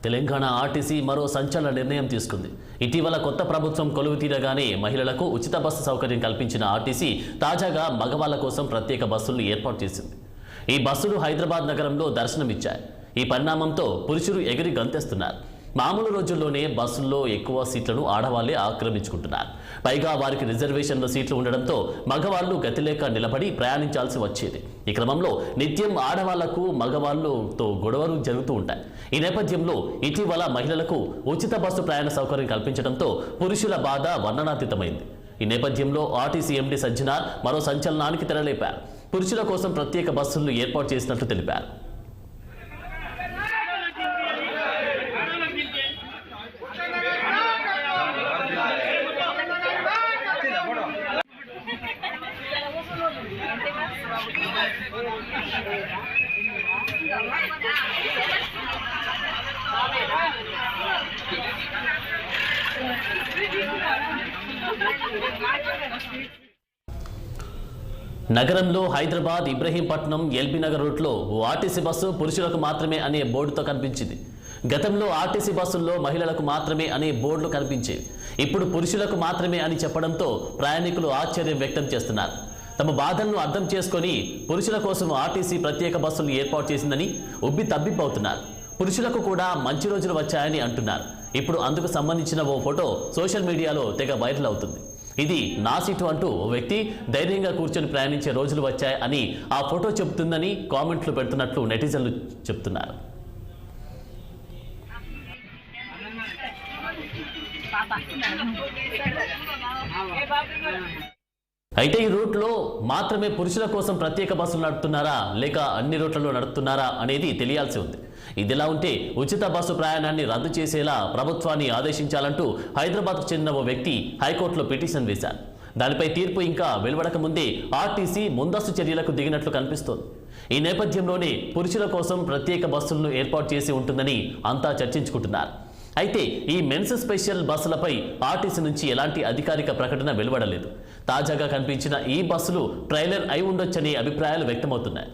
Telangana RTC మరో సంచలన నిర్ణయం తీసుకుంది. ఇటీవల కొత్త ప్రభుత్వం కొలువు తీరగానే మహిళలకు ఉచిత బస్సు సౌకర్యం కల్పించిన ఆర్టీసీ తాజాగా మగవాళ్ల కోసం ప్రత్యేక బస్సులను ఏర్పాటు చేసింది. ఈ బస్సులు హైదరాబాద్ నగరంలో దర్శనమిచ్చాయి. ఈ పరిణామంతో పురుషులు ఎగిరి గంతేస్తున్నారు. మామూలు రోజుల్లోనే బస్సుల్లో ఎక్కువ సీట్లను ఆడవాళ్లే ఆక్రమించుకుంటున్నారు. పైగా వారికి రిజర్వేషన్ల సీట్లు ఉండడంతో మగవాళ్లు గతిలేక నిలబడి ప్రయాణించాల్సి వచ్చేది. ఈ క్రమంలో నిత్యం ఆడవాళ్లకు మగవాళ్లతో గొడవలు జరుగుతూ ఉంటాయి. ఈ నేపథ్యంలో ఇటీవల మహిళలకు ఉచిత బస్సు ప్రయాణ సౌకర్యం కల్పించడంతో పురుషుల బాధ వర్ణనాతీతమైంది. ఈ నేపథ్యంలో ఆర్టీసీ ఎండీ సజ్జనార్ మరో సంచలనానికి తెరలేపారు. పురుషుల కోసం ప్రత్యేక బస్సులను ఏర్పాటు చేసినట్లు తెలిపారు. నగరంలో హైదరాబాద్ ఇబ్రహీంపట్నం ఎల్బీ నగర్ రూట్లో ఆర్టీసీ బస్సు పురుషులకు మాత్రమే అనే బోర్డుతో కనిపించింది. గతంలో ఆర్టీసీ బస్సుల్లో మహిళలకు మాత్రమే అనే బోర్డులు కనిపించేవి. ఇప్పుడు పురుషులకు మాత్రమే అని చెప్పడంతో ప్రయాణికులు ఆశ్చర్యం వ్యక్తం చేస్తున్నారు. తమ బాధలను అర్థం చేసుకొని పురుషుల కోసం ఆర్టీసీ ప్రత్యేక బస్సులు ఏర్పాటు చేసిందని ఉబ్బి తబ్బిబ్బవుతున్నారు. పురుషులకు కూడా మంచి రోజులు వచ్చాయని అంటున్నారు. ఇప్పుడు అందుకు సంబంధించిన ఓ ఫోటో సోషల్ మీడియాలో తెగ వైరల్ అవుతుంది. ఇది నా సీటు అంటూ ఓ వ్యక్తి ధైర్యంగా కూర్చొని ప్రయాణించే రోజులు వచ్చాయి అని ఆ ఫోటో చెబుతుందని కామెంట్లు పెడుతున్నట్లు నెటిజన్లు చెప్తున్నారు. అయితే ఈ రూట్లో మాత్రమే పురుషుల కోసం ప్రత్యేక బస్సులు నడుపుతున్నారా లేక అన్ని రూట్లలో నడుపుతున్నారా అనేది తెలియాల్సి ఉంది. ఇదిలా ఉంటే ఉచిత బస్సు ప్రయాణాన్ని రద్దు చేసేలా ప్రభుత్వాన్ని ఆదేశించాలంటూ హైదరాబాద్కు చెందిన ఓ వ్యక్తి హైకోర్టులో పిటిషన్ వేశారు. దానిపై తీర్పు ఇంకా వెలువడక ముందే ఆర్టీసీ ముందస్తు చర్యలకు దిగినట్లు కనిపిస్తోంది. ఈ నేపథ్యంలోనే పురుషుల కోసం ప్రత్యేక బస్సులను ఏర్పాటు చేసి ఉంటుందని అంతా చర్చించుకుంటున్నారు. అయితే ఈ మెన్స్ స్పెషల్ బస్సులపై ఆర్టీసీ నుంచి ఎలాంటి అధికారిక ప్రకటన వెలువడలేదు. తాజాగా కనిపించిన ఈ బస్సులు ట్రైలర్ అయి ఉండొచ్చనే అభిప్రాయాలు వ్యక్తమవుతున్నాయి.